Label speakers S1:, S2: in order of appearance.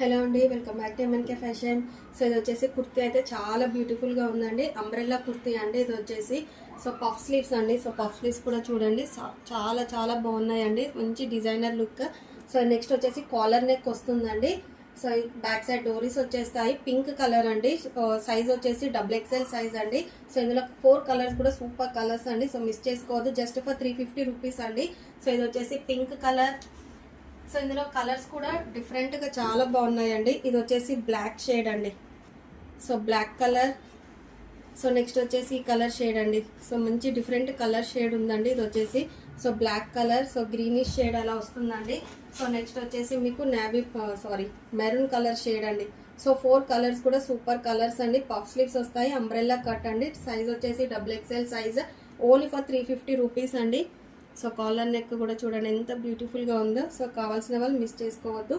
S1: Hello అండి, welcome back to MNK fashion. So ఇది వచ్చేసి కుర్తీ అయితే చాలా బ్యూటిఫుల్గా ఉందండి. అంబ్రెల్లా కుర్తీ అండి ఇది వచ్చేసి. సో పఫ్ స్లీవ్స్ అండి. సో పఫ్ స్లీవ్స్ కూడా చూడండి, చాలా చాలా బాగున్నాయండి. మంచి డిజైనర్ లుక్. సో నెక్స్ట్ వచ్చేసి కాలర్ నెక్ వస్తుందండి. సో బ్యాక్ సైడ్ డోరీస్ వచ్చేస్తాయి. పింక్ కలర్ అండి. సైజ్ వచ్చేసి XXL సైజ్ అండి. సో ఇందులో 4 కలర్స్ కూడా సూపర్ కలర్స్ అండి. సో మిస్ చేసుకోవద్దు. జస్ట్ ఫర్ 350 రూపీస్ అండి. సో ఇది వచ్చేసి పింక్ కలర్. సో ఇందులో కలర్స్ కూడా డిఫరెంట్గా చాలా బాగున్నాయండి. ఇది వచ్చేసి బ్లాక్ షేడ్ అండి. So black colour. So next వచ్చేసి ఈ కలర్ షేడ్ అండి. సో మంచి డిఫరెంట్ కలర్ షేడ్ ఉందండి. ఇది వచ్చేసి so black colour. So greenish shade అలా వస్తుందండి. సో నెక్స్ట్ వచ్చేసి మీకు మెరూన్ కలర్ షేడ్ అండి. సో 4 కలర్స్ కూడా సూపర్ కలర్స్ అండి. పఫ్ స్లీవ్స్ వస్తాయి. అంబ్రెల్లా కట్ అండి. సైజ్ వచ్చేసి XXL size. Only for 350 rupees అండి. సో కాలర్ నెక్ కూడా చూడండి ఎంత బ్యూటిఫుల్గా ఉందో. సో కావాల్సిన వాళ్ళు మిస్ చేసుకోవద్దు.